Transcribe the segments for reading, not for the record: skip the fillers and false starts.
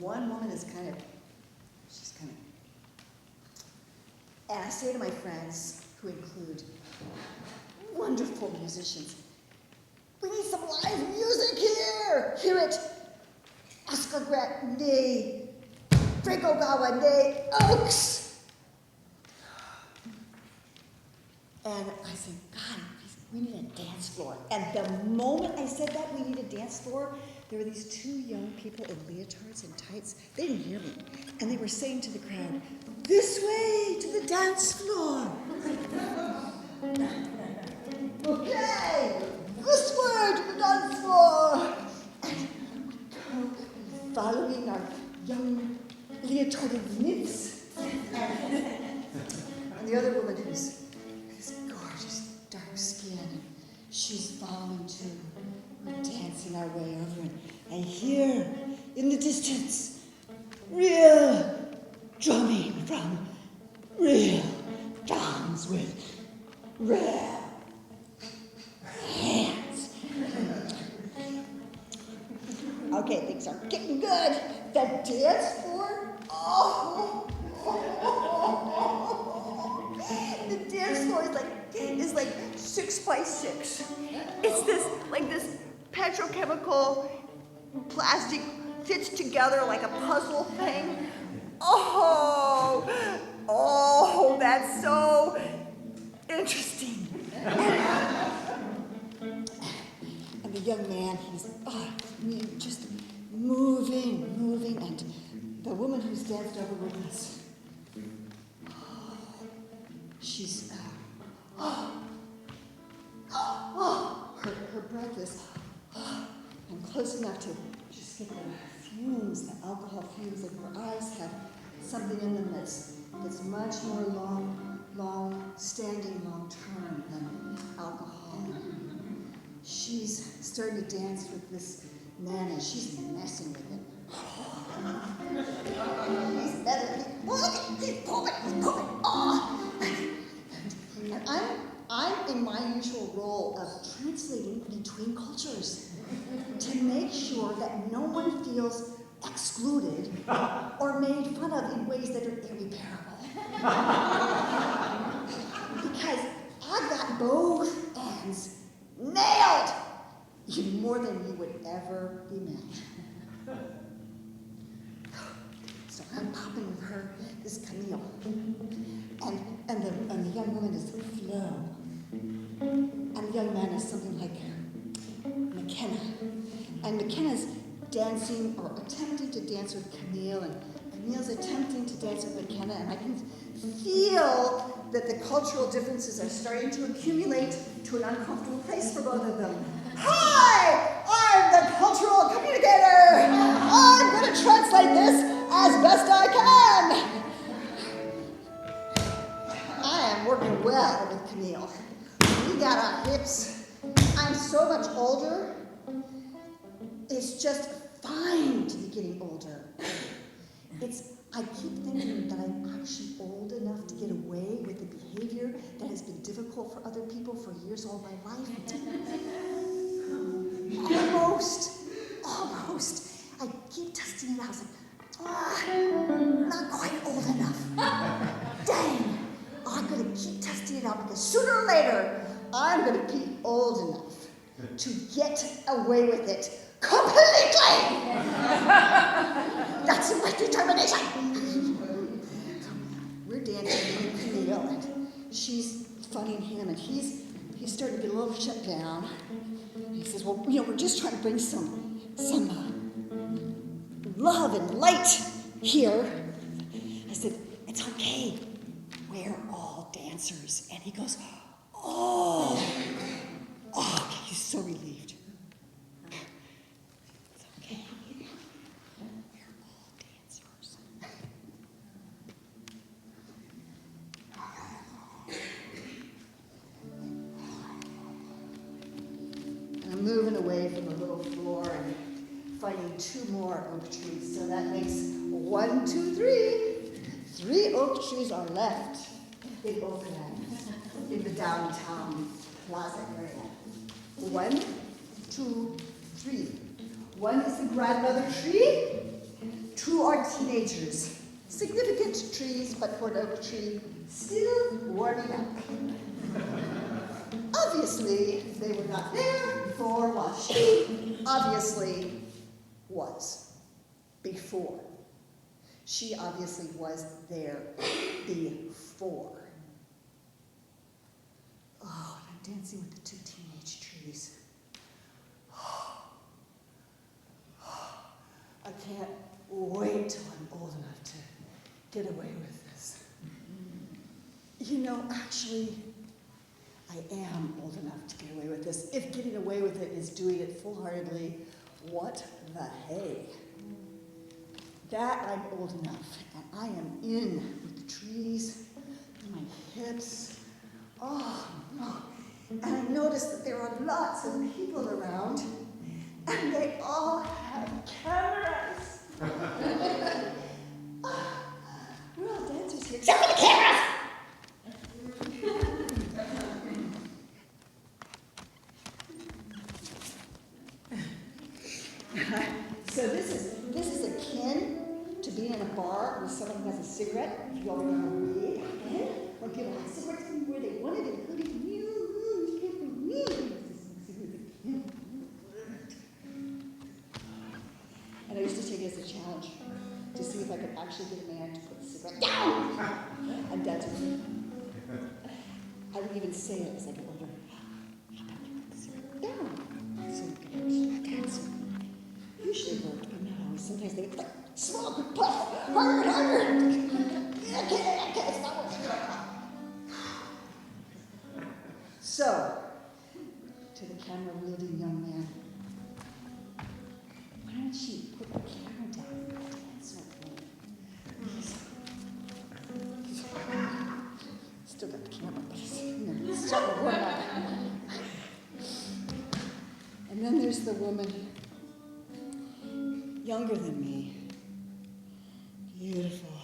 one woman is she's kind of, and I say to my friends, who include wonderful musicians, we need some live music here! Hear it! Oscar Grant, nay. Frank Ogawa, nay. Oaks! And I said, God, we need a dance floor. And the moment I said that, we need a dance floor, there were these two young people in leotards and tights. They didn't hear me. And they were saying to the crowd, this way to the dance floor. Okay, this way to the dance floor. And we go following our young leotarded nymphs. And the other woman who's this gorgeous dark skin, she's following too. We're dancing our way over, and here in the distance, real drumming from real drums with real hands. Okay, things are getting good. The dance floor, the dance floor is like 6 by 6. It's this petrochemical plastic fits together like a puzzle thing. Oh, that's so interesting. And the young man, he's just moving, and the woman who's danced over with us, she's, her breath is, and close enough to just get the fumes, the alcohol fumes, and her eyes have something in them that's much more long-standing, long-term than alcohol. She's starting to dance with this man, and she's messing with him. He's pooping. And I'm in my usual role of translating between cultures to make sure that no one feels excluded or made fun of in ways that are irreparable. Because I got both ends nailed, even more than you would ever imagine. So I'm popping with her, this Camille, and the young woman is Flo, and the young man is something like McKenna, and McKenna's dancing or attempting to dance with Camille, and Camille's attempting to dance with McKenna, and I can feel that the cultural differences are starting to accumulate to an uncomfortable place for both of them. Hi! I'm the cultural communicator! I'm going to translate this as best I can! I am working well with Camille. We got our hips. I'm so much older. It's just fine to be getting older. I keep thinking that I'm actually old enough to get away with the behavior that has been difficult for other people for years all my life. Almost. I keep testing it out. I was like, not quite old enough. Dang. I'm going to keep testing it out because sooner or later, I'm going to be old enough to get away with it completely. That's my determination. We're dancing with Camille, and she's funning him, and he's starting to get a little shut down. He says, well, we're just trying to bring some love and light here. I said, it's okay. We're all dancers. And he goes, oh, he's so relieved. It's okay. We're all dancers. And I'm moving away from the little floor and finding 2 more oak trees. So that makes 1, 2, 3. 3 oak trees are left in Oakland, in the downtown plaza area. 1, 2, 3. 1 is the grandmother tree. True are teenagers. Significant trees, but for an oak tree, still warming up. Obviously, they were not there before while she obviously was before. She obviously was there before. Oh, and I'm dancing with the two teenage trees. I can't wait till I'm old enough to get away with this. You know, actually, I am old enough to get away with this. If getting away with it is doing it full-heartedly, what the hey? That I'm old enough, and I am in with the trees, and my hips. Oh, no. And I noticed that there are lots of people around, and they all have cameras. We're all dancers here, except for the cameras! So this is akin to being in a bar where someone has a cigarette. If you all remember me, when people had cigarettes where they wanted, including you. And I used to take it as a challenge to see if I could actually get a man to put the cigarette down and dance with me. I would even say it as I get older. How about you put the cigarette down so you can actually dance with me? Usually worked, but not always. Sometimes they would like, smoke and puff, harder and harder. I can't, it's not working. So, to the camera-wielding young man, why don't you put the camera down and dance with me? Still got the camera, but it's starting to warm up. And then there's the woman, younger than me, beautiful,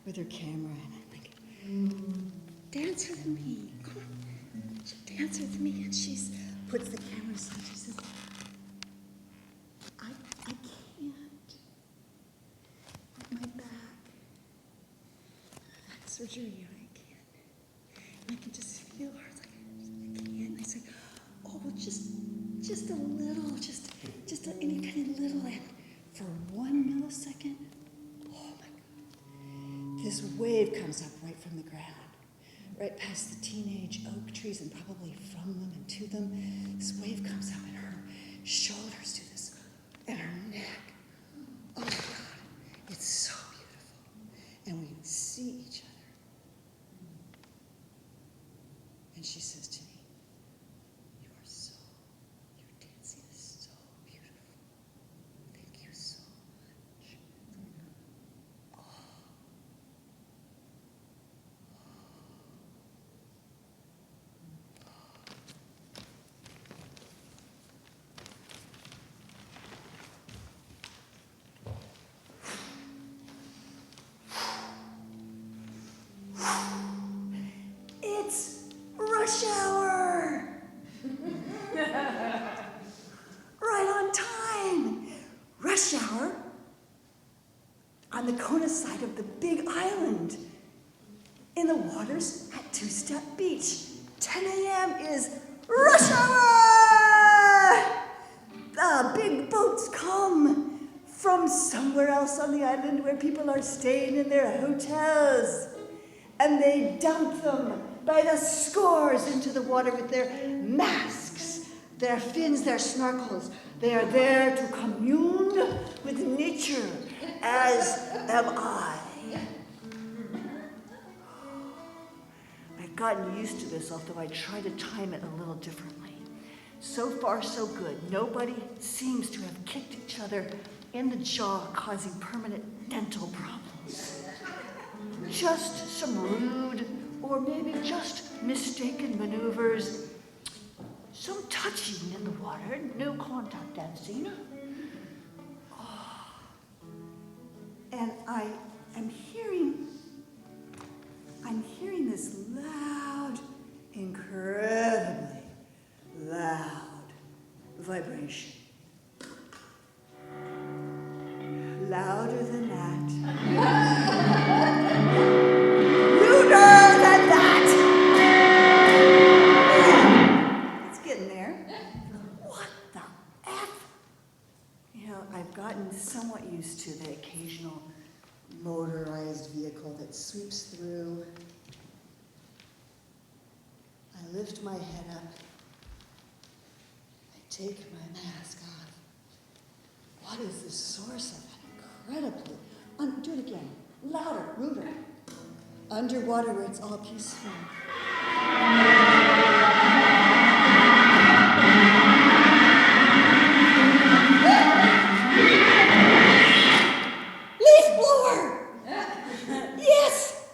with her camera, and I'm like, dance with me, come on, dance with me, and she puts the camera aside, she says, I can't, my back, that surgery, I can't, and I can just feel her, it's like, I can't, and I say, oh, well, just a little, just any kind of little, and for 1 millisecond, oh my God, this wave comes up right from the ground, right past the teenage oak trees and probably from them and to them. This wave comes up and her shoulders do this, and her neck. Oh my God, it's so beautiful. And we see each other. And she says to me, your dancing is so beautiful. Thank you so much. Oh. It's rush hour! Right on time! Rush hour on the Kona side of the Big Island in the waters at Two-Step Beach. 10 a.m. is rush hour! The big boats come from somewhere else on the island where people are staying in their hotels, and they dump them by the scores into the water with their masks, their fins, their snorkels. They are there to commune with nature, as am I. I've gotten used to this, although I try to time it a little differently. So far, so good. Nobody seems to have kicked each other in the jaw, causing permanent dental problems. Just some rude, or maybe just mistaken maneuvers, some touching in the water, no contact dancing. Oh. And I'm hearing this loud, incredibly loud vibration. Loud blue. I lift my head up. I take my mask off. What is the source of that incredibly, do it again, louder, ruder. Underwater where it's all peaceful. Leaf blower! Yes!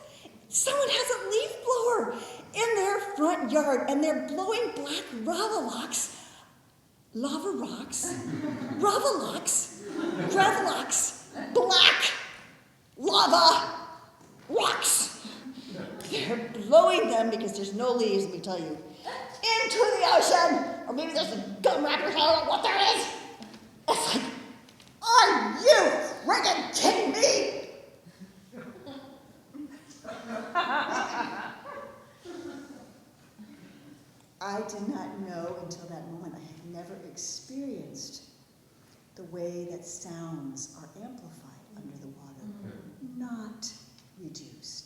Someone has a leaf blower in their front yard and they're blowing black lava rocks, gravellocks, black lava rocks. They're blowing them because there's no leaves, let me tell you, into the ocean. Or maybe there's some gum wrappers, I don't know what there is. It's like, are you friggin' kidding me? I did not know until that moment. I had never experienced the way that sounds are amplified under the water, not reduced.